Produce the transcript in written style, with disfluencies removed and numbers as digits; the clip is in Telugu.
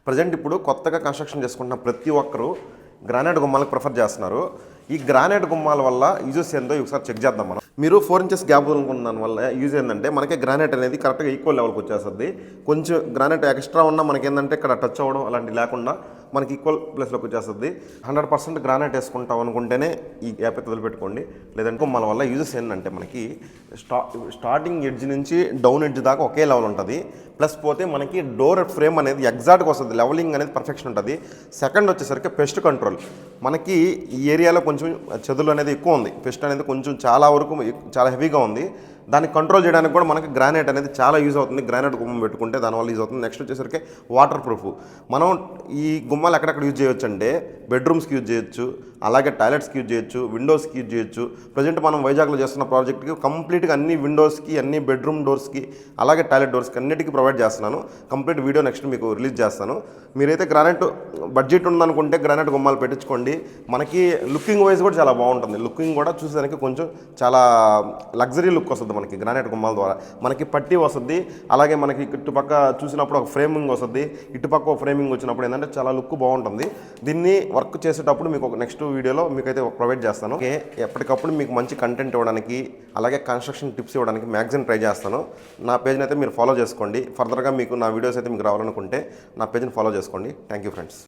ప్రజెంట్ ఇప్పుడు కొత్తగా కన్స్ట్రక్షన్ చేసుకుంటున్న ప్రతి ఒక్కరూ గ్రానైట్ గుమ్మాలకు ప్రిఫర్ చేస్తున్నారు. ఈ గ్రానైట్ గుమ్మాల వల్ల యూజెస్ ఏందో ఒకసారి చెక్ చేద్దాం మనం. మీరు 4 ఇంచెస్ గ్యాప్ ఉన్న దానివల్ల యూజ్ ఏంటంటే మనకి గ్రానైట్ అనేది కరెక్ట్గా ఈక్వల్ లెవెల్కి వచ్చేస్తుంది. కొంచెం గ్రానైట్ ఎక్స్ట్రా ఉన్నా మనకి ఏంటంటే ఇక్కడ టచ్ అవ్వడం అలాంటివి లేకుండా మనకి ఈక్వల్ ప్లేస్లోకి వచ్చేస్తుంది. 100% గ్రానైట్ వేసుకుంటాం అనుకుంటేనే ఈ గ్యాప్ అయితే వదిలిపెట్టుకోండి. లేదంటే గుమ్మాల వల్ల యూజెస్ ఏంటంటే మనకి స్టార్టింగ్ ఎడ్జ్ నుంచి డౌన్ ఎడ్జ్ దాకా ఒకే లెవెల్ ఉంటుంది. ప్లస్ పోతే మనకి డోర్ ఫ్రేమ్ అనేది ఎగ్జాక్ట్గా వస్తుంది. లెవెలింగ్ అనేది పర్ఫెక్షన్ ఉంటుంది. సెకండ్ వచ్చేసరికి పెస్ట్ కంట్రోల్. మనకి ఈ ఏరియాలో కొంచెం చెదులు అనేది ఎక్కువ ఉంది. పెస్ట్ అనేది కొంచెం చాలా వరకు చాలా హెవీగా ఉంది. దాన్ని కంట్రోల్ చేయడానికి కూడా మనకి గ్రానైట్ అనేది చాలా యూజ్ అవుతుంది. గ్రానైట్ గుమ్మం పెట్టుకుంటే దానివల్ల యూజ్ అవుతుంది. నెక్స్ట్ వచ్చేసరికి వాటర్ ప్రూఫ్. మనం ఈ గుమ్మాలు ఎక్కడెక్కడ యూజ్ చేయొచ్చు అంటే బెడ్రూమ్స్కి యూజ్ చేయొచ్చు, అలాగే టాయిలెట్స్కి యూజ్ చేయొచ్చు, విండోస్కి యూజ్ చేయొచ్చు. ప్రజెంట్ మనం వైజాగ్లో చేస్తున్న ప్రాజెక్ట్కి కంప్లీట్గా అన్ని విండోస్కి, అన్ని బెడ్రూమ్ డోర్స్కి, అలాగే టాయిలెట్ డోర్స్కి అన్నిటికీ ప్రొవైడ్ చేస్తున్నాను. కంప్లీట్ వీడియో నెక్స్ట్ మీకు రిలీజ్ చేస్తాను. మీరైతే గ్రానైట్ బడ్జెట్ ఉందనుకుంటే గ్రానైట్ గుమ్మాలు పెట్టించుకోండి. మనకి లుకింగ్ వైజ్ కూడా చాలా బాగుంటుంది. లుకింగ్ కూడా చూసేదానికి కొంచెం చాలా లగ్జరీ లుక్ వస్తుంది మనకి గ్రానైట్ గుమ్మాల ద్వారా. మనకి పట్టీ వస్తుంది, అలాగే మనకి ఇటుపక్క చూసినప్పుడు ఒక ఫ్రేమింగ్ వస్తుంది, ఇటుపక్క ఒక ఫ్రేమింగ్ వచ్చినప్పుడు ఏంటంటే చాలా లుక్ బాగుంటుంది. దీన్ని వర్క్ చేసేటప్పుడు మీకు ఒక నెక్స్ట్ వీడియోలో మీకైతే ప్రొవైడ్ చేస్తాను. ఓకే, ఎప్పటికప్పుడు మీకు మంచి కంటెంట్ ఇవ్వడానికి, అలాగే కన్స్ట్రక్షన్ టిప్స్ ఇవ్వడానికి మ్యాక్సిమం ట్రై చేస్తాను. నా పేజ్ని అయితే మీరు ఫాలో చేసుకోండి. ఫర్దర్గా మీకు నా వీడియోస్ అయితే మీకు రావాలనుకుంటే నా పేజ్ని ఫాలో చేసుకోండి. Thank you friends.